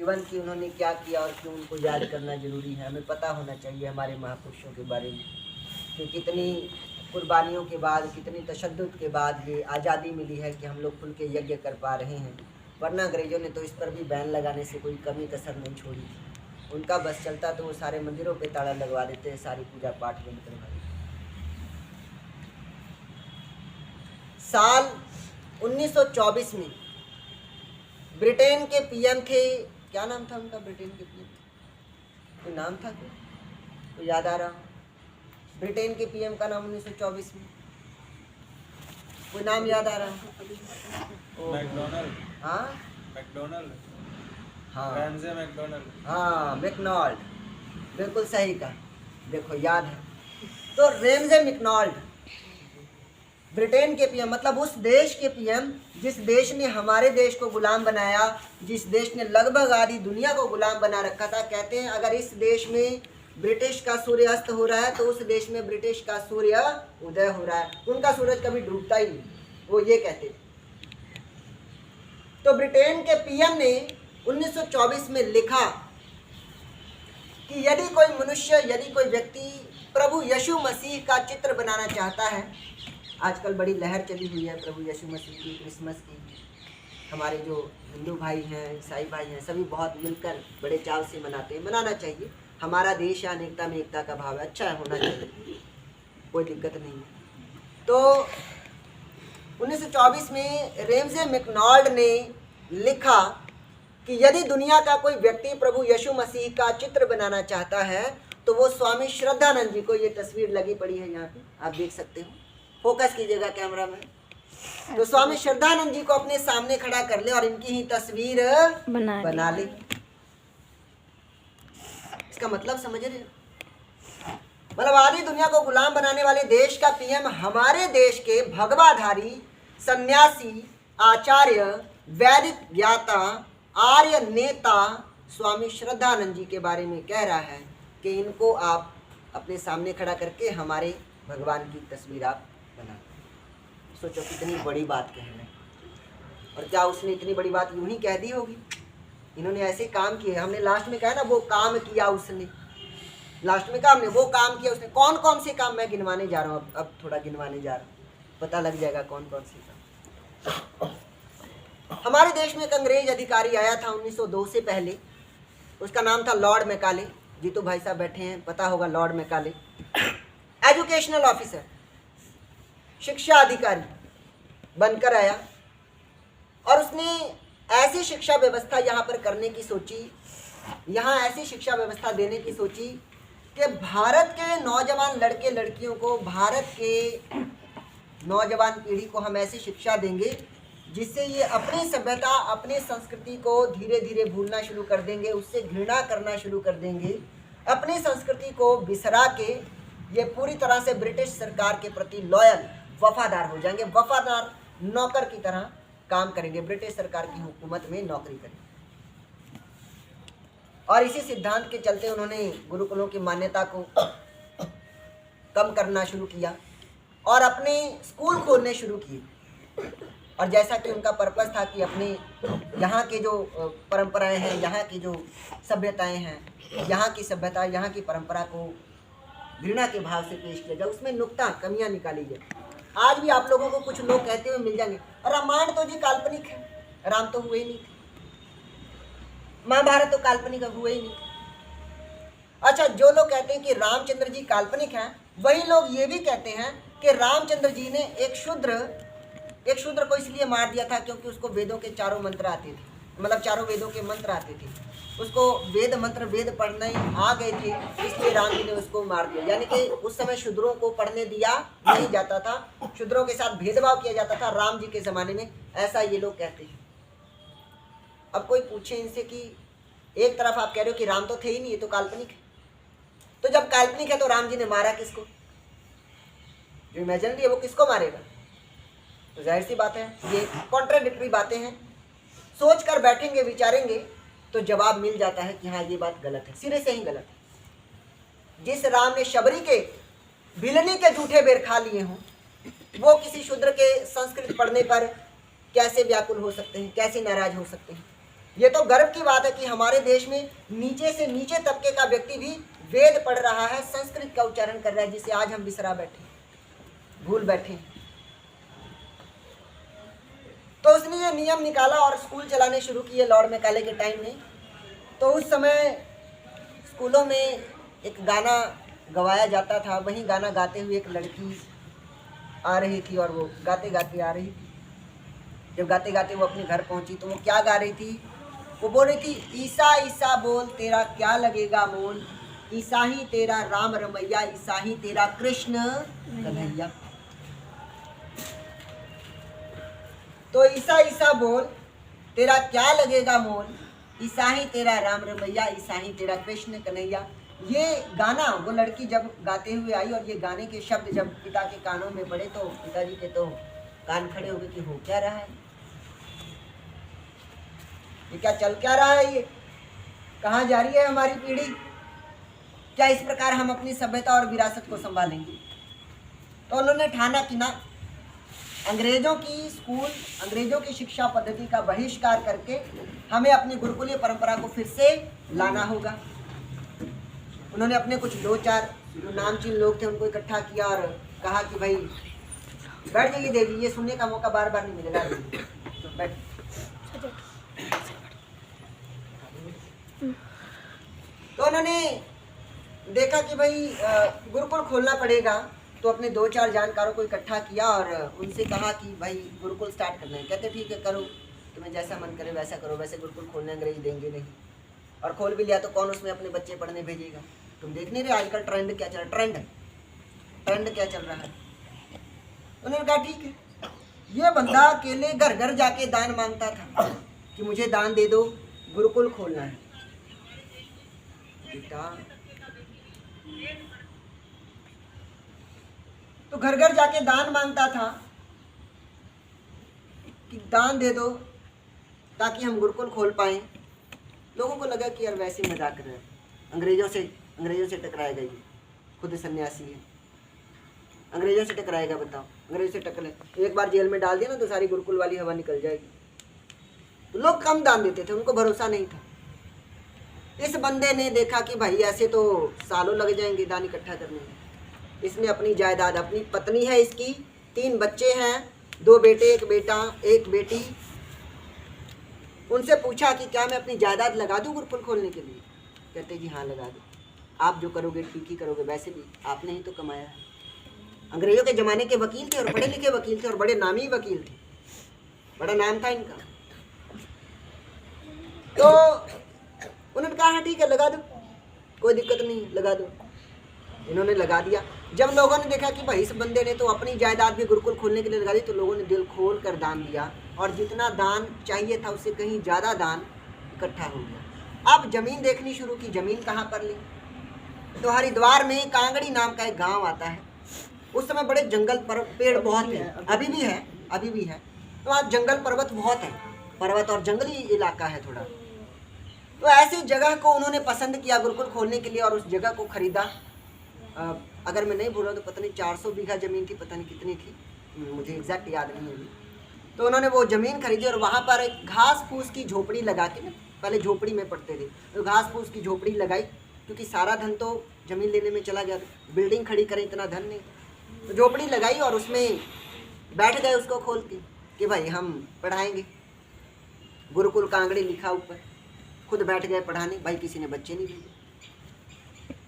Even कि उन्होंने क्या किया और क्यों उनको याद करना जरूरी है। हमें पता होना चाहिए हमारे महापुरुषों के बारे में कि कितनी कुर्बानियों के बाद, कितनी तशद्दुद के बाद ये आज़ादी मिली है कि हम लोग खुल के यज्ञ कर पा रहे हैं। वरना अंग्रेज़ों ने तो इस पर भी बैन लगाने से कोई कमी कसर नहीं छोड़ी थी। उनका बस चलता तो वो सारे मंदिरों पे ताला लगवा देते, सारी पूजा पाठ बंद करवा देते। साल 1924 में ब्रिटेन के पीएम थे, क्या नाम था उनका? ब्रिटेन के पीएम कोई नाम था क्या? तो याद आ रहा, ब्रिटेन के पीएम का नाम 1924 में कोई नाम याद आ रहा है? मैकडोनल्ड। हाँ मैकडोनल्ड। हाँ रैमजे मैकडोनल्ड। हाँ, मैकडोनल्ड, बिल्कुल सही कहा। देखो याद है। तो रैमजे मैकडोनल्ड ब्रिटेन के पीएम, मतलब उस देश के पीएम जिस देश ने हमारे देश को गुलाम बनाया, जिस देश ने लगभग आधी दुनिया को गुलाम बना रखा था। कहते हैं अगर इस देश में ब्रिटिश का सूर्य अस्त हो रहा है तो उस देश में ब्रिटिश का सूर्य उदय हो रहा है। उनका सूरज कभी डूबता ही नहीं, वो ये कहते थे। तो ब्रिटेन के पीएम ने 1924 में लिखा कि यदि कोई मनुष्य, यदि कोई व्यक्ति प्रभु यीशु मसीह का चित्र बनाना चाहता है, आजकल बड़ी लहर चली हुई है प्रभु यीशु मसीह की, क्रिसमस की। हमारे जो हिंदू भाई हैं, ईसाई भाई हैं, सभी बहुत मिलकर बड़े चाव से मनाते हैं। मनाना चाहिए, हमारा देश है, अनेकता में एकता का भाव है, अच्छा है, होना चाहिए, कोई दिक्कत नहीं है। तो 1924 में रैमजे मैकडोनल्ड ने लिखा कि यदि दुनिया का कोई व्यक्ति प्रभु यीशु मसीह का चित्र बनाना चाहता है तो वो स्वामी श्रद्धानंद जी को, ये तस्वीर लगी पड़ी है यहाँ पे, आप देख सकते हो, फोकस कीजिएगा कैमरा में। तो स्वामी श्रद्धानंद जी को अपने सामने खड़ा कर ले और इनकी ही तस्वीर बना ले। इसका मतलब समझ रहे हो? मतलब आधी दुनिया को गुलाम बनाने वाले देश का पीएम हमारे देश के भगवाधारी, सन्यासी, आचार्य, वैदिक ज्ञाता, आर्य नेता स्वामी श्रद्धानंद जी के बारे में कह रहा है कि इनको आप अपने सामने खड़ा करके हमारे भगवान की तस्वीर आप बना। सोचो कितनी बड़ी बात कह रहे हैं। और क्या उसने इतनी बड़ी बात यूं ही कह दी होगी? इन्होंने ऐसे काम किए। हमने लास्ट में कहा ना, वो काम किया उसने, लास्ट में कहा हमने वो काम किया उसने। कौन कौन से काम मैं गिनवाने जा रहा हूँ, अब थोड़ा गिनवाने जा रहा हूँ, पता लग जाएगा कौन कौन से काम। हमारे देश में एक अंग्रेज अधिकारी आया था 1902 से पहले, उसका नाम था लॉर्ड मैकाले। जीतू भाई साहब बैठे हैं, पता होगा लॉर्ड मैकाले। एजुकेशनल ऑफिसर, शिक्षा अधिकारी बनकर आया और उसने ऐसी शिक्षा व्यवस्था यहाँ पर करने की सोची, यहाँ ऐसी शिक्षा व्यवस्था देने की सोची कि भारत के नौजवान लड़के लड़कियों को, भारत के नौजवान पीढ़ी को हम ऐसी शिक्षा देंगे जिससे ये अपनी सभ्यता, अपनी संस्कृति को धीरे धीरे भूलना शुरू कर देंगे, उससे घृणा करना शुरू कर देंगे, अपनी संस्कृति को बिसरा के ये पूरी तरह से ब्रिटिश सरकार के प्रति लॉयल, वफादार हो जाएंगे, वफादार नौकर की तरह काम करेंगे, ब्रिटिश सरकार की हुकूमत में नौकरी करेंगे। और इसी सिद्धांत के चलते उन्होंने गुरुकुलों की मान्यता को कम करना शुरू किया और अपने स्कूल खोलने शुरू किए। और जैसा कि उनका पर्पस था कि अपने यहाँ के जो परंपराएं हैं, यहाँ की जो सभ्यताएं हैं, यहाँ की सभ्यता, यहाँ की परंपरा को घृणा के भाव से पेश किया जाए, उसमें नुक्ता कमियां निकाली जाए। आज भी आप लोगों को कुछ लोग कहते हुए मिल जाएंगे, रामायण तो जी काल्पनिक है, राम तो हुए ही नहीं थे, महाभारत तो काल्पनिक हुए ही नहीं। अच्छा, जो लोग कहते हैं कि रामचंद्र जी काल्पनिक हैं, वही लोग ये भी कहते हैं कि रामचंद्र जी ने एक शूद्र को इसलिए मार दिया था क्योंकि उसको वेदों के चारों मंत्र आते थे, मतलब चारों वेदों के मंत्र आते थे, उसको वेद मंत्र वेद पढ़ने आ गए थे, इसलिए राम जी ने उसको मार दिया। यानी कि उस समय शूद्रों को पढ़ने दिया नहीं जाता था, शूद्रों के साथ भेदभाव किया जाता था राम जी के ज़माने में, ऐसा ये लोग कहते हैं। अब कोई पूछे इनसे कि एक तरफ आप कह रहे हो कि राम तो थे ही नहीं, ये तो काल्पनिक है, तो जब काल्पनिक है तो राम जी ने मारा किसको? जो इमेजिनरी है वो किसको मारेगा? तो जाहिर सी बात है ये कॉन्ट्राडिक्टरी बातें हैं। सोच कर बैठेंगे, विचारेंगे तो जवाब मिल जाता है कि हाँ ये बात गलत है, सिरे से ही गलत है। जिस राम ने शबरी के भिलनी के जूठे बेर खा लिए हों, वो किसी शूद्र के संस्कृत पढ़ने पर कैसे व्याकुल हो सकते हैं, कैसे नाराज हो सकते हैं? ये तो गर्व की बात है कि हमारे देश में नीचे से नीचे तबके का व्यक्ति भी वेद पढ़ रहा है, संस्कृत का उच्चारण कर रहा है, जिसे आज हम बिसरा बैठे, भूल बैठे। तो उसने ये नियम निकाला और स्कूल चलाने शुरू किए लॉर्ड मैकाले के टाइम में। तो उस समय स्कूलों में एक गाना गवाया जाता था, वही गाना गाते हुए एक लड़की आ रही थी और वो गाते गाते आ रही थी। जब गाते गाते वो अपने घर पहुंची तो वो क्या गा रही थी? वो बोल रही थी, ईसा ईसा बोल तेरा क्या लगेगा मोल, ईसा ही तेरा राम रमैया, ईसा ही तेरा कृष्ण कन्हैया। तो ईसा ईसा बोल तेरा क्या लगेगा मोल, ईसा ही तेरा राम रमैया, ईसा ही तेरा कृष्ण कन्हैया। ये गाना वो लड़की जब गाते हुए आई और ये गाने के शब्द जब पिता के कानों में पड़े तो पिताजी के तो कान खड़े हो गए कि हो क्या रहा है, ये क्या चल क्या रहा है, ये कहाँ जा रही है हमारी पीढ़ी, क्या इस प्रकार हम अपनी सभ्यता और विरासत को संभालेंगे। तो उन्होंने ठाना कि ना, अंग्रेजों की स्कूल, अंग्रेजों की शिक्षा पद्धति का बहिष्कार करके हमें अपनी गुरुकुलीय परंपरा को फिर से लाना होगा। उन्होंने अपने कुछ दो चार जो नामचीन लोग थे उनको इकट्ठा किया और कहा कि भाई बैठ जाइए देवी, ये सुनने का मौका बार बार नहीं मिलेगा, तो बैठ। तो उन्होंने देखा कि भाई गुरुकुल खोलना पड़ेगा, तो अपने दो चार जानकारों को इकट्ठा किया और उनसे कहा कि भाई गुरुकुल स्टार्ट करना है। कहते ठीक है करो, तुम्हें जैसा मन करे वैसा करो, वैसे गुरुकुल खोलने अंग्रेज देंगे नहीं, और खोल भी लिया तो कौन उसमें अपने बच्चे पढ़ने भेजेगा। तुम देख नहीं रहे आजकल ट्रेंड क्या चल रहा है, ट्रेंड क्या चल रहा है। उन्होंने कहा ठीक है। ये बंदा अकेले घर घर जाके दान मांगता था कि मुझे दान दे दो, गुरुकुल खोलना है। बेटा तो घर घर जाके दान मांगता था कि दान दे दो ताकि हम गुरुकुल खोल पाएं। लोगों को लगा कि यार वैसे मजाक कर रहे हैं, अंग्रेजों से टकराएगा, ये खुद सन्यासी है, अंग्रेजों से टकराएगा। बताओ, अंग्रेजों से टकराए, एक बार जेल में डाल दिया ना तो सारी गुरुकुल वाली हवा निकल जाएगी। तो लोग कम दान देते थे, उनको भरोसा नहीं था। इस बंदे ने देखा कि भाई ऐसे तो सालों लग जाएंगे दान इकट्ठा करने में। इसने अपनी जायदाद, अपनी पत्नी है इसकी, 3 बच्चे हैं, 2 बेटे 1 बेटा 1 बेटी, उनसे पूछा कि क्या मैं अपनी जायदाद लगा दूं गुरुकुल खोलने के लिए। कहते जी हाँ लगा दो, आप जो करोगे ठीक ही करोगे, वैसे भी आपने ही तो कमाया है। अंग्रेजों के ज़माने के वकील थे और पढ़े लिखे वकील थे और बड़े नामी वकील थे, बड़ा नाम था इनका। तो उन्होंने कहा हाँ ठीक है लगा दो, कोई दिक्कत नहीं, लगा दो। इन्होंने लगा दिया। जब लोगों ने देखा कि भाई इस बंदे ने तो अपनी जायदाद भी गुरुकुल खोलने के लिए लगा दी, तो लोगों ने दिल खोल कर दान दिया और जितना दान चाहिए था उससे कहीं ज़्यादा दान इकट्ठा हो गया। अब ज़मीन देखनी शुरू की, ज़मीन कहाँ पर ली? तो हरिद्वार में कांगड़ी नाम का एक गांव आता है। उस समय बड़े जंगल पेड़ बहुत हैं, अभी भी है। तो वहाँ जंगल पर्वत बहुत है, पर्वत और जंगली इलाका है थोड़ा। तो ऐसी जगह को उन्होंने पसंद किया गुरुकुल खोलने के लिए और उस जगह को खरीदा। अगर मैं नहीं भूल रहा तो पता नहीं 400 बीघा ज़मीन थी, पता नहीं कितनी थी, मुझे एग्जैक्ट याद नहीं है अभी। तो उन्होंने वो ज़मीन खरीदी और वहाँ पर एक घास फूस की झोपड़ी लगा के, पहले झोपड़ी में पड़ते थे, तो घास फूस की झोपड़ी लगाई, क्योंकि सारा धन तो ज़मीन लेने में चला गया, बिल्डिंग खड़ी करें इतना धन नहीं। तो झोपड़ी लगाई और उसमें बैठ गए उसको खोल के कि भाई हम पढ़ाएंगे, गुरुकुल कांगड़ी लिखा ऊपर, खुद बैठ गए पढ़ाने। भाई किसी ने बच्चे नहीं भेजे,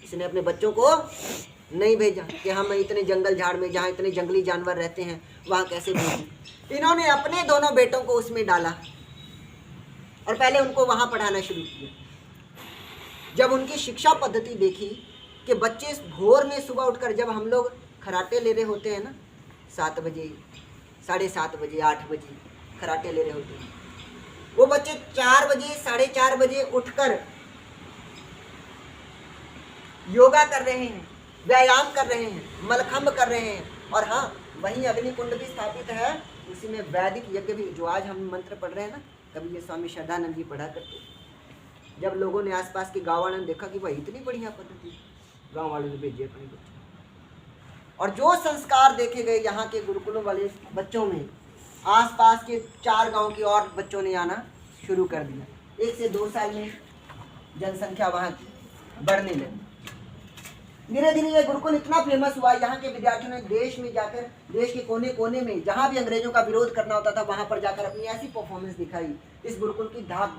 किसी ने अपने बच्चों को नहीं भेजा कि हम इतने जंगल झाड़ में जहाँ इतने जंगली जानवर रहते हैं वहाँ कैसे भेजें। इन्होंने अपने दोनों बेटों को उसमें डाला और पहले उनको वहाँ पढ़ाना शुरू किया। जब उनकी शिक्षा पद्धति देखी कि बच्चे भोर में सुबह उठकर, जब हम लोग खराटे ले रहे होते हैं ना 7 बजे, 7:30 बजे, 8 बजे खराटे ले रहे होते हैं, वो बच्चे 4 बजे 4:30 बजे उठकर योगा कर रहे हैं, व्यायाम कर रहे हैं, मलखंब कर रहे हैं। और हाँ, वहीं अग्निकुंड भी स्थापित है, उसी में वैदिक यज्ञ भी, जो आज हम मंत्र पढ़ रहे हैं ना, कभी ये स्वामी श्रद्धानंद जी पढ़ा करते। जब लोगों ने आसपास के गाँव वालों ने देखा कि भाई इतनी बढ़िया पद्धति, गाँव वालों ने भेजे अपने बच्चे। और जो संस्कार देखे गए यहाँ के गुरुकुलों वाले बच्चों में, आसपास के 4 गांव के और बच्चों ने आना शुरू कर दिया। 1 से 2 साल में जनसंख्या वहाँ की बढ़ने लगी। धीरे धीरे ये गुरुकुल इतना फेमस हुआ, यहाँ के विद्यार्थियों ने देश में जाकर, देश के कोने कोने में जहाँ भी अंग्रेजों का विरोध करना होता था वहाँ पर जाकर अपनी ऐसी परफॉर्मेंस दिखाई, इस गुरुकुल की धाक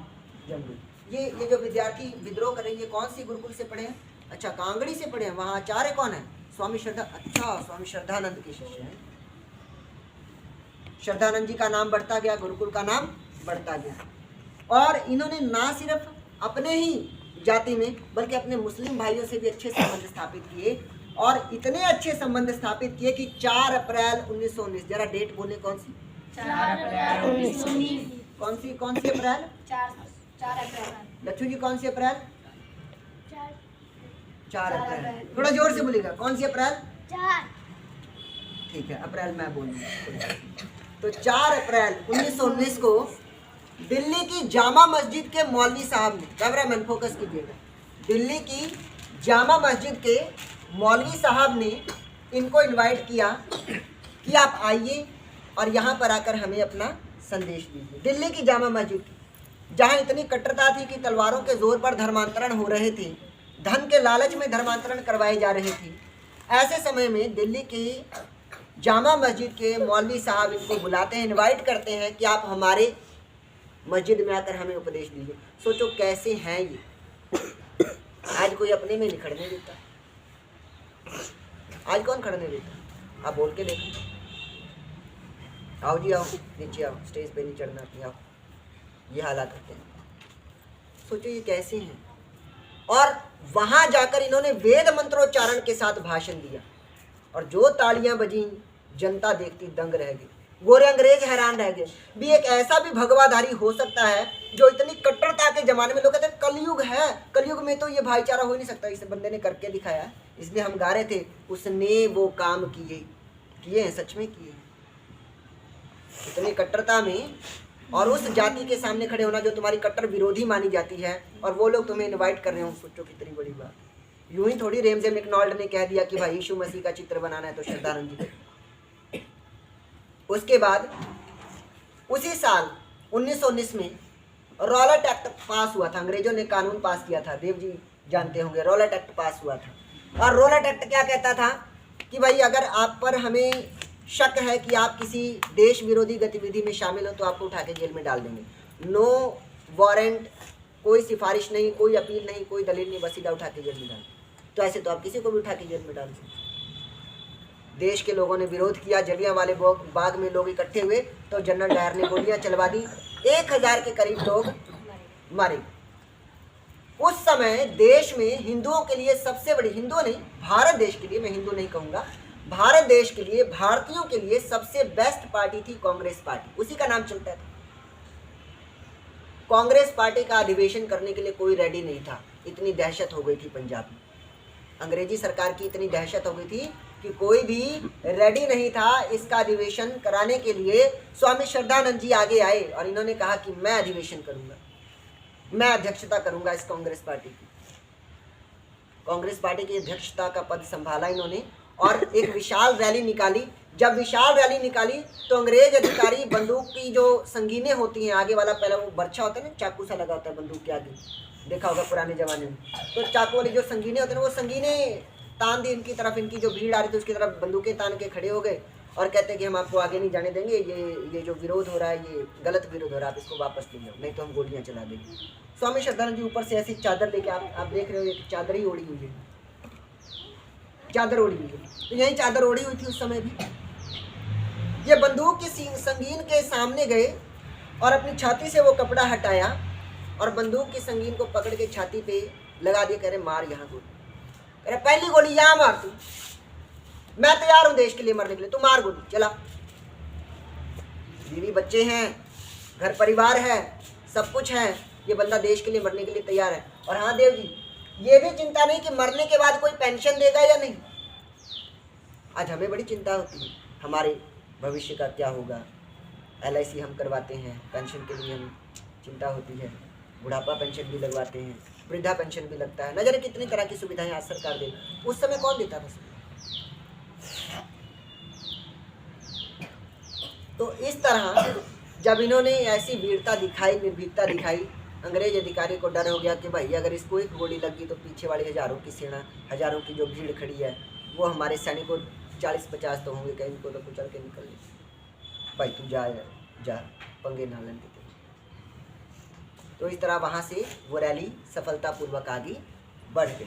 जम गई। ये जो विद्यार्थी विद्रोह कर रहे हैं, ये कौन सी गुरुकुल से पढ़े हैं? अच्छा, कांगड़ी से पढ़े हैं। वहाँ आचार्य कौन है? स्वामी श्रद्धा। अच्छा, स्वामी श्रद्धानंद के शिष्य हैं। श्रद्धानंद जी का नाम बढ़ता गया, गुरुकुल का नाम बढ़ता गया। और इन्होंने ना सिर्फ अपने ही जाति में बल्कि अपने मुस्लिम भाइयों से भी अच्छे संबंध स्थापित किए, और इतने अच्छे संबंध स्थापित किए कि 4 अप्रैल 1919, जरा डेट बोले कौन सी? 4 अप्रैल 1919। कौन सी अप्रैल? 4 अप्रैल। लच्छू जी कौन सी अप्रैल? 4 अप्रैल। थोड़ा जोर से बोलिएगा, कौन सी अप्रैल? 4। ठीक है, अप्रैल मैं बोलूँगा। तो 4 अप्रैल 1919 को दिल्ली की जामा मस्जिद के मौलवी साहब ने, कैमरा मैन फोकस कीजिएगा, दिल्ली की जामा मस्जिद के मौलवी साहब ने इनको इनवाइट किया कि आप आइए और यहाँ पर आकर हमें अपना संदेश दीजिए। दिल्ली की जामा मस्जिद की, जहाँ इतनी कट्टरता थी कि तलवारों के जोर पर धर्मांतरण हो रहे थे, धन के लालच में धर्मांतरण करवाए जा रहे थे, ऐसे समय में दिल्ली की जामा मस्जिद के मौलवी साहब इनको बुलाते हैं, इनवाइट करते हैं कि आप हमारे मस्जिद में आकर हमें उपदेश दीजिए। सोचो कैसे हैं ये। आज कोई अपने में नहीं खड़ने देता, आज कौन खड़ने देता? आप बोल के देखो। आओ जी, आओ नीचे आओ, स्टेज पे नहीं चढ़ना, नहीं आओ। ये हालात होते हैं। सोचो ये कैसे हैं। और वहां जाकर इन्होंने वेद मंत्रोच्चारण के साथ भाषण दिया, और जो तालियां बजी, जनता देखती दंग रह गई। गोरे अंग्रेज हैरान रह गए। भी एक ऐसा भी भगवाधारी हो सकता है जो इतनी कट्टरता के जमाने में, लोग कहते हैं कलयुग है, कलयुग में तो ये भाईचारा हो ही नहीं सकता। इस बंदे ने करके दिखाया, इसलिए हम गा रहे थे, उसने वो काम किए हैं, सच में किए हैं। इतनी कट्टरता में और उस जाति के सामने खड़े होना जो तुम्हारी कट्टर विरोधी मानी जाती है, और वो लोग तुम्हें इनवाइट कर रहे हो, सोचो कितनी बड़ी बात। यूं ही थोड़ी रेमजे मैकडॉनल्ड ने कह दिया कि भाई यीशु मसीह का चित्र बनाना है तो श्रद्धानंद जी। उसके बाद उसी साल 1919 में रॉलेट एक्ट पास हुआ था। अंग्रेजों ने कानून पास किया था, देव जी जानते होंगे, रॉलेट एक्ट पास हुआ था। और रॉलेट एक्ट क्या कहता था कि भाई अगर आप पर हमें शक है कि आप किसी देश विरोधी गतिविधि में शामिल हो तो आपको उठा के जेल में डाल देंगे। नो वारंट, कोई सिफारिश नहीं, कोई अपील नहीं, कोई दलील नहीं, बस सीधा उठा के जेल में डाल। तो ऐसे तो आप किसी को भी उठा के जेल में डाल सकते। देश के लोगों ने विरोध किया, जलियांवाले बाग में लोग इकट्ठे हुए तो जनरल डायर ने गोलियां चलवा दी, 1000 के करीब लोग मारे। उस समय देश में हिंदुओं के लिए सबसे बड़ी, हिंदुओं नहीं, भारत देश के लिए, मैं हिंदू नहीं कहूँगा, भारत देश के लिए, भारतीयों के लिए सबसे बेस्ट पार्टी थी कांग्रेस पार्टी। उसी का नाम चलता था। कांग्रेस पार्टी का अधिवेशन करने के लिए कोई रेडी नहीं था, इतनी दहशत हो गई थी पंजाब में। अंग्रेजी सरकार की इतनी दहशत हो गई थी कि कोई भी रेडी नहीं था इसका अधिवेशन कराने के लिए। स्वामी श्रद्धानंद जी आगे आए और इन्होंने कहा कि मैं अधिवेशन करूंगा, मैं अध्यक्षता करूंगा इस कांग्रेस पार्टी की। कांग्रेस पार्टी की अध्यक्षता का पद संभाला इन्होंने और एक विशाल रैली निकाली। जब विशाल रैली निकाली तो अंग्रेज अधिकारी बंदूक की जो संगीनें होती हैं, आगे वाला पहला वो बर्छा होता है ना, चाकू सा लगा होता है बंदूक के आगे, देखा होगा पुराने ज़माने में। तो चाकू वाली जो संगीनें होती हैं वो संगीनें तान दी इनकी तरफ, इनकी जो भीड़ आ रही थी उसकी तरफ बंदूकें तान के खड़े हो गए और कहते हैं कि हम आपको आगे नहीं जाने देंगे, ये जो विरोध हो रहा है ये गलत विरोध हो रहा है, आप इसको वापस ले जाओ, नहीं तो हम गोलियाँ चला देंगे। स्वामी श्रद्धानंद जी ऊपर से ऐसी चादर लेके, आप देख रहे हो एक चादर ही ओढ़ी हुई है, चादर ओढ़ी हुई है, तो यही चादर ओढ़ी हुई थी उस समय भी। ये बंदूक की संगीन के सामने गए और अपनी छाती से वो कपड़ा हटाया और बंदूक की संगीन को पकड़ के छाती पे लगा दिया, कह रहे मार यहाँ गोली, कह रहे पहली गोली यहाँ मार तू, मैं तैयार हूँ देश के लिए मरने के लिए, तू मार गोली, चला। बीवी बच्चे हैं, घर परिवार है, सब कुछ है, ये बंदा देश के लिए मरने के लिए तैयार है। और हाँ देव जी, ये भी चिंता नहीं कि मरने के बाद कोई पेंशन देगा या नहीं। आज हमें बड़ी चिंता होती है हमारे भविष्य का क्या होगा। LIC हम करवाते हैं, पेंशन के लिए हम चिंता होती है, बुढ़ापा पेंशन भी लगवाते हैं, वृद्धा पेंशन भी लगता है, न जाने कितनी तरह की सुविधाएं आज सरकार दे। उस समय कौन देता था? तो इस तरह जब इन्होंने ऐसी वीरता दिखाई, निर्भीकता दिखाई, अंग्रेज अधिकारी को डर हो गया कि भाई अगर इसको एक गोली लगी तो पीछे वाली हजारों की सेना, हजारों की जो भीड़ खड़ी है वो हमारे सैनिकों 40-50 तो होंगे, कहीं इनको तो कुचल के निकल ले, भाई तू जा पंगे ना लेने देते। तो इस तरह वहाँ से वो रैली सफलतापूर्वक आगे बढ़ गई।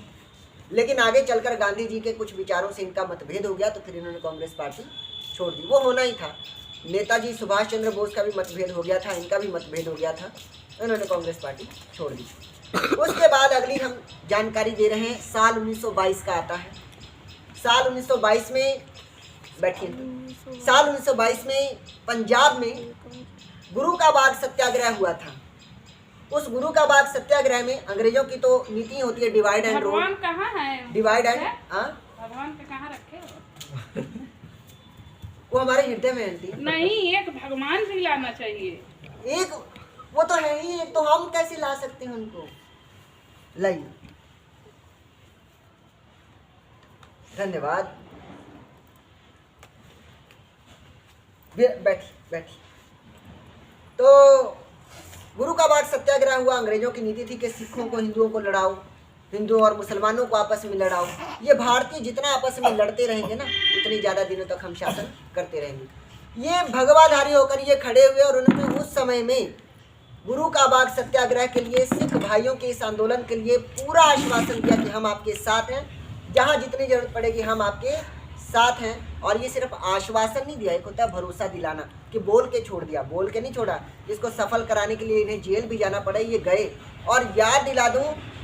लेकिन आगे चलकर गांधी जी के कुछ विचारों से इनका मतभेद हो गया, तो फिर इन्होंने कांग्रेस पार्टी छोड़ दी। वो होना ही था। नेताजी सुभाष चंद्र बोस का भी मतभेद हो गया था, इनका भी मतभेद हो गया था, उन्होंने कांग्रेस पार्टी छोड़ दी। उसके बाद अगली हम जानकारी दे रहे हैं, साल 1922 का आता है। साल 1922 में बैठिए, साल 1922 में पंजाब में गुरु का बाग सत्याग्रह हुआ था। उस गुरु का बाग सत्याग्रह में अंग्रेजों की तो नीति होती है डिवाइड एंड रूल। भगवान कहाँ है? डिवाइड एंड भगवान के कहाँ रखे हो? वो हमारे हृदय में आंटी। नहीं, एक भगवान भी लाना चाहिए। एक वो तो है ही, एक तो हम कैसे ला सकते हैं उनको? लाइए, धन्यवाद। बैठी। तो गुरु का बाग सत्याग्रह हुआ। अंग्रेजों की नीति थी कि सिखों को हिंदुओं को लड़ाओ, हिंदुओं और मुसलमानों को आपस में लड़ाओ। ये भारतीय जितना आपस में लड़ते रहेंगे ना, उतनी ज़्यादा दिनों तक हम शासन करते रहेंगे। ये भगवाधारी होकर ये खड़े हुए और उन्होंने उस समय में गुरु का बाग सत्याग्रह के लिए, सिख भाइयों के इस आंदोलन के लिए पूरा आश्वासन दिया कि हम आपके साथ हैं, जहाँ जितनी जरूरत पड़ेगी हम आपके साथ हैं। और ये सिर्फ आश्वासन नहीं दिया, एक होता है भरोसा दिलाना, कि बोल के छोड़ दिया, बोल के नहीं छोड़ा। जिसको सफल कराने के लिए इन्हें जेल भी जाना पड़ा, ये गए। और याद दिला दूं,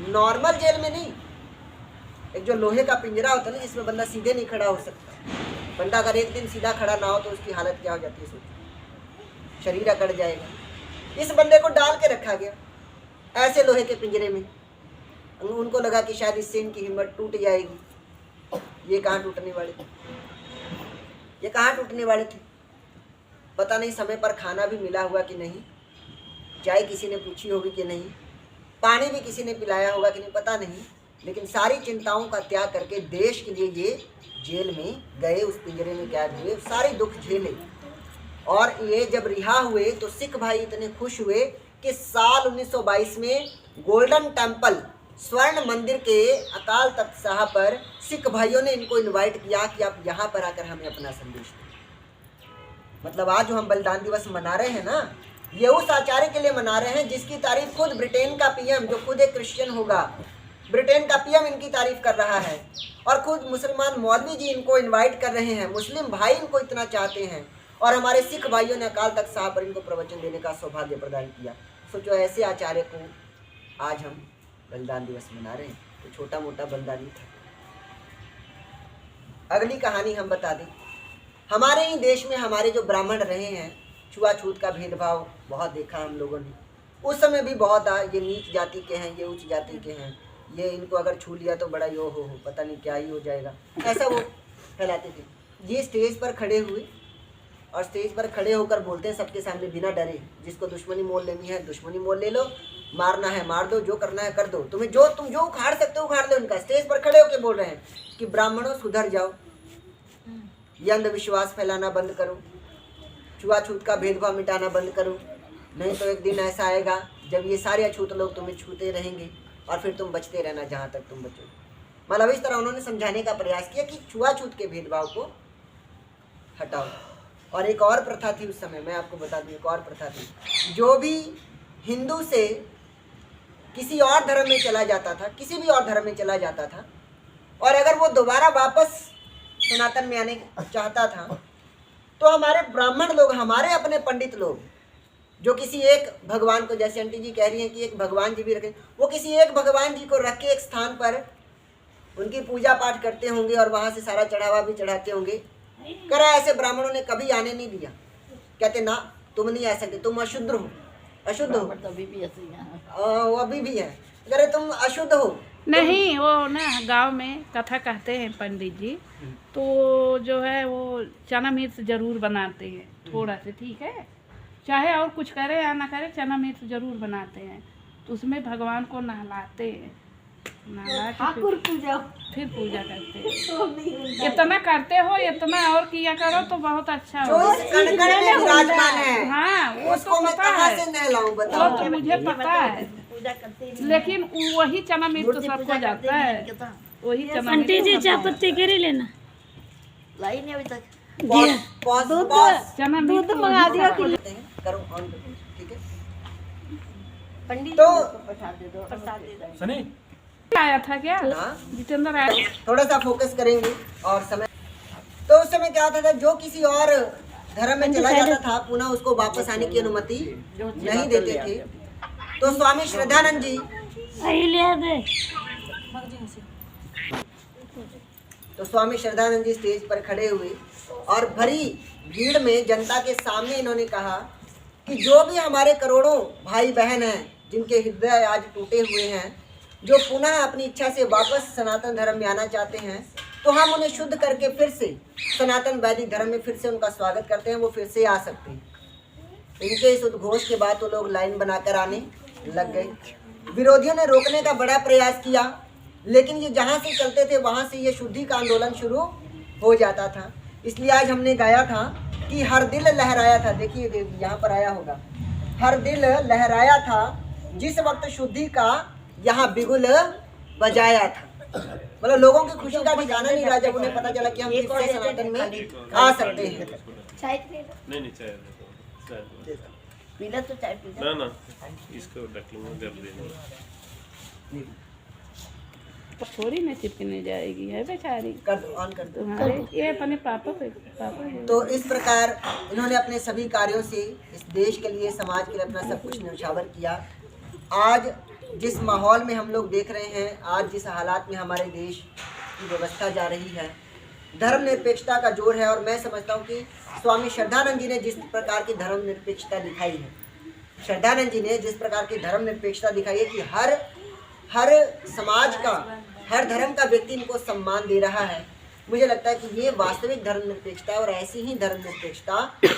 नॉर्मल जेल में नहीं, एक जो लोहे का पिंजरा होता है ना, जिसमें बंदा सीधे नहीं खड़ा हो सकता। बंदा अगर एक दिन सीधा खड़ा ना हो तो उसकी हालत क्या हो जाती है सोचिए, शरीर अकड़ जाएगा। इस बंदे को डाल के रखा गया ऐसे लोहे के पिंजरे में। उनको लगा कि शायद इससे इनकी हिम्मत टूट जाएगी। ये कहाँ टूटने वाले थे, ये कहाँ टूटने वाले थे? पता नहीं समय पर खाना भी मिला हुआ कि नहीं, चाय किसी ने पूछी होगी कि नहीं, पानी भी किसी ने पिलाया होगा कि नहीं, पता नहीं। लेकिन सारी चिंताओं का त्याग करके देश के लिए ये जेल में गए, उस पिंजरे में कैद हुए, सारे दुख झेले। और ये जब रिहा हुए तो सिख भाई इतने खुश हुए कि साल 1922 में गोल्डन टेम्पल, स्वर्ण मंदिर के अकाल तख्त साहब पर सिख भाइयों ने इनको इनवाइट किया कि आप यहाँ पर आकर हमें अपना संदेश दें। मतलब आज जो हम बलिदान दिवस मना रहे हैं ना, ये उस आचार्य के लिए मना रहे हैं जिसकी तारीफ खुद ब्रिटेन का पीएम, जो खुद एक क्रिश्चियन होगा, ब्रिटेन का पीएम इनकी तारीफ कर रहा है। और खुद मुसलमान मौलवी जी इनको इन्वाइट कर रहे हैं, मुस्लिम भाई इनको इतना चाहते हैं। और हमारे सिख भाइयों ने अकाल तख्त साहब पर इनको प्रवचन देने का सौभाग्य प्रदान किया। सोचो ऐसे आचार्य को आज हम बलिदान दिवस मना रहे हैं, तो छोटा मोटा बलिदान ही था। अगली कहानी हम बता दें, हमारे ही देश में हमारे जो ब्राह्मण रहे हैं, छुआछूत का भेदभाव बहुत देखा हम लोगों ने। उस समय भी बहुत ये नीच जाति के हैं, ये उच्च जाति के हैं, ये इनको अगर छू लिया तो बड़ा यो हो पता नहीं क्या ही हो जाएगा, ऐसा वो फैलाते थे। ये स्टेज पर खड़े हुए और स्टेज पर खड़े होकर बोलते हैं सबके सामने बिना डरे, जिसको दुश्मनी मोल लेनी है दुश्मनी मोल ले लो, मारना है मार दो, जो करना है कर दो, तुम जो उखाड़ सकते हो उखाड़ लो इनका। स्टेज पर खड़े होकर बोल रहे हैं कि ब्राह्मणों सुधर जाओ, ये अंधविश्वास फैलाना बंद करो, छुआछूत का भेदभाव मिटाना बंद करो, नहीं तो एक दिन ऐसा आएगा जब ये सारे अछूत लोग तुम्हें छूते रहेंगे और फिर तुम बचते रहना जहाँ तक तुम बचो। मतलब इस तरह उन्होंने समझाने का प्रयास किया कि छुआछूत के भेदभाव को हटाओ। और एक और प्रथा थी उस समय, मैं आपको बता दूं, एक और प्रथा थी, जो भी हिंदू से किसी और धर्म में चला जाता था, किसी भी और धर्म में चला जाता था, और अगर वो दोबारा वापस सनातन में आने चाहता था, तो हमारे ब्राह्मण लोग, हमारे अपने पंडित लोग, जो किसी एक भगवान को, जैसे आंटी जी कह रही हैं कि एक भगवान जी भी रखें, वो किसी एक भगवान जी को रख के एक स्थान पर उनकी पूजा पाठ करते होंगे और वहाँ से सारा चढ़ावा भी चढ़ाते होंगे। करा ऐसे ब्राह्मणों ने कभी आने नहीं दिया, कहते ना तुम नहीं आ सकते, तुम अशुद्ध हो, अशुद्ध हो। अभी भी ऐसे ही हैं। वो अभी भी है, अगर तुम अशुद्ध हो। नहीं, वो ना गांव में कथा कहते हैं पंडित जी, तो जो है वो चना मिर्च जरूर बनाते हैं थोड़ा से, ठीक है, चाहे और कुछ करे या ना करे, चना मिर्च जरूर बनाते हैं। तो उसमें भगवान को नहलाते हैं, नहा के फिर पूजा करते हैं। इतना करते हो, इतना और किया करो तो बहुत अच्छा जो हो। इस कण-कण में विराजमान है, हाँ वो उसको तो मैं पता कहाँ है, से नहलाऊं वो बताओ। तो मुझे पता है, लेकिन वही चना मिर्च तो सबको जाता है, वही चना आंटी जी मिर्च चाय पत्ती करी लेना। लाई नहीं अभी तक। पॉज चना मिर्च मंगा दिया करो ऑन करो, ठीक है। पंडित तो प्रसाद दे दो, प्रसाद दे दो। सनी आया था क्या हाँ, जितेंद्र आया? थोड़ा सा फोकस करेंगे और समय। तो उस समय क्या होता था, जो किसी और धर्म में चला जाता था पुनः उसको वापस आने की अनुमति नहीं देते थे। तो स्वामी श्रद्धानंद जी, लिया दे। तो स्वामी श्रद्धानंद जी स्टेज पर खड़े हुए और भरी भीड़ में जनता के सामने इन्होंने कहा कि जो भी हमारे करोड़ों भाई बहन हैं जिनके हृदय आज टूटे हुए हैं, जो पुनः अपनी इच्छा से वापस सनातन धर्म में आना चाहते हैं, तो हम उन्हें शुद्ध करके फिर से सनातन वैदिक धर्म में फिर से उनका स्वागत करते हैं, वो फिर से आ सकते हैं। इनके इस उद्घोष के बाद तो लोग लाइन बनाकर आने लग गए। विरोधियों ने रोकने का बड़ा प्रयास किया, लेकिन ये जहाँ से चलते थे वहाँ से ये शुद्धि का आंदोलन शुरू हो जाता था। इसलिए आज हमने गाया था कि हर दिल लहराया था। देखिए यहाँ पर आया होगा, हर दिल लहराया था जिस वक्त शुद्धि का यहाँ बिगुल बजाया था। मतलब लोगों की खुशी का ठिकाना नहीं रहा जब उन्हें पता चला कि हम फिर से सनातन में आ सकते हैं। चाय पी लो। नहीं चाय दे दो। पीला तो चाय पी लो। ना ना इसको डकलिंग में कर देना। थोड़ी ना चिपकने जाएगी है बेचारी। कर दो, ऑन कर दो। तुम्हारे ये अपने पापा पे तो इस प्रकार इन्होंने अपने सभी कार्यों से इस देश के लिए, समाज के लिए अपना सब कुछ न्यौछावर किया। आज जिस माहौल में हम लोग देख रहे हैं, आज जिस हालात में हमारे देश की व्यवस्था जा रही है, धर्मनिरपेक्षता का जोर है। और मैं समझता हूँ कि स्वामी श्रद्धानंद जी ने जिस प्रकार की धर्मनिरपेक्षता दिखाई है, श्रद्धानंद जी ने जिस प्रकार की धर्मनिरपेक्षता दिखाई है कि हर समाज का, हर धर्म का व्यक्ति इनको सम्मान दे रहा है, मुझे लगता है कि ये वास्तविक धर्मनिरपेक्षता है। और ऐसी ही धर्मनिरपेक्षता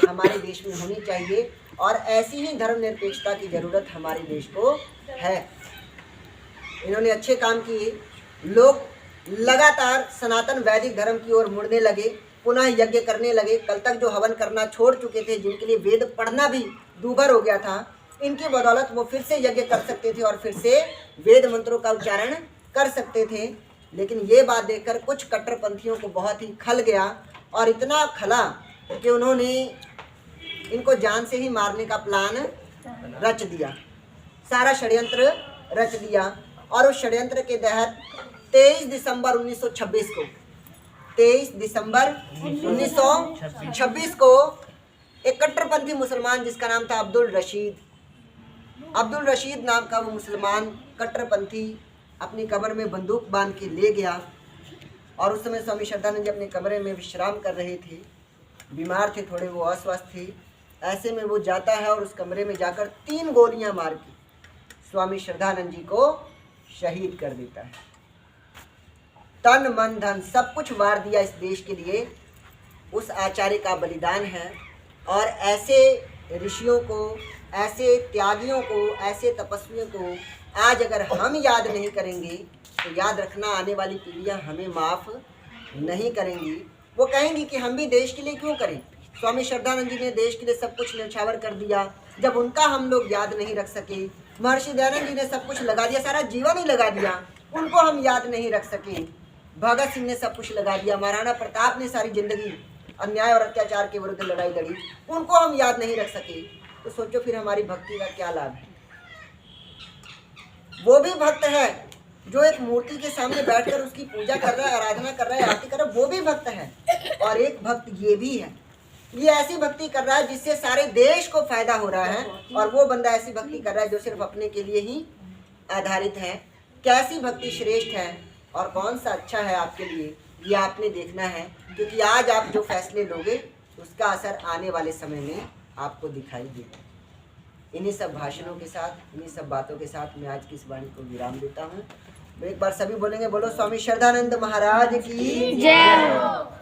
हमारे देश में होनी चाहिए और ऐसी ही धर्मनिरपेक्षता की ज़रूरत हमारे देश को है। इन्होंने अच्छे काम किए, लोग लगातार सनातन वैदिक धर्म की ओर मुड़ने लगे, पुनः यज्ञ करने लगे। कल तक जो हवन करना छोड़ चुके थे, जिनके लिए वेद पढ़ना भी दूभर हो गया था, इनकी बदौलत वो फिर से यज्ञ कर सकते थे और फिर से वेद मंत्रों का उच्चारण कर सकते थे। लेकिन ये बात देखकर कुछ कट्टरपंथियों को बहुत ही खल गया और इतना खला कि उन्होंने इनको जान से ही मारने का प्लान रच दिया, सारा षड्यंत्र रच दिया। और उस षड्यंत्र के तहत 23 दिसंबर 1926 को 23 दिसंबर 1926 को एक कट्टरपंथी मुसलमान जिसका नाम था अब्दुल रशीद नाम का वो मुसलमान कट्टरपंथी अपनी कब्र में बंदूक बांध के ले गया। और उस समय स्वामी श्रद्धानंद जी अपने कमरे में विश्राम कर रहे थे, बीमार थे थोड़े, वो अस्वस्थ थे। ऐसे में वो जाता है और उस कमरे में जाकर 3 गोलियां मार के स्वामी श्रद्धानंद जी को शहीद कर देता है। तन मन धन सब कुछ वार दिया इस देश के लिए, उस आचार्य का बलिदान है। और ऐसे ऋषियों को, ऐसे त्यागियों को, ऐसे तपस्वियों को आज अगर हम याद नहीं करेंगे तो याद रखना आने वाली पीढ़ियां हमें माफ़ नहीं करेंगी। वो कहेंगी कि हम भी देश के लिए क्यों करें। स्वामी श्रद्धानंद जी ने देश के लिए सब कुछ न्यौछावर कर दिया, जब उनका हम लोग याद नहीं रख सके। महर्षि दयानंद जी ने सब कुछ लगा दिया, सारा जीवन ही लगा दिया, उनको हम याद नहीं रख सके। भगत सिंह ने सब कुछ लगा दिया, महाराणा प्रताप ने सारी जिंदगी अन्याय और अत्याचार के विरुद्ध लड़ाई लड़ी, उनको हम याद नहीं रख सके। तो सोचो फिर हमारी भक्ति का क्या लाभ है। वो भी भक्त है जो एक मूर्ति के सामने बैठकर उसकी पूजा कर रहा है, आराधना कर रहा है, आरती कर रहा है, वो भी भक्त है। और एक भक्त ये भी है, ये ऐसी भक्ति कर रहा है जिससे सारे देश को फायदा हो रहा है। और वो बंदा ऐसी भक्ति कर रहा है जो सिर्फ अपने के लिए ही आधारित है। कैसी भक्ति श्रेष्ठ है और कौन सा अच्छा है आपके लिए, ये आपने देखना है। क्योंकि आज आप जो फैसले लोगे उसका असर आने वाले समय में आपको दिखाई देगा। इन्हीं सब भाषणों के साथ, इन्हीं सब बातों के साथ मैं आज की इस वाणी को विराम देता हूँ। एक बार सभी बोलेंगे, बोलो स्वामी श्रद्धानंद महाराज की जय।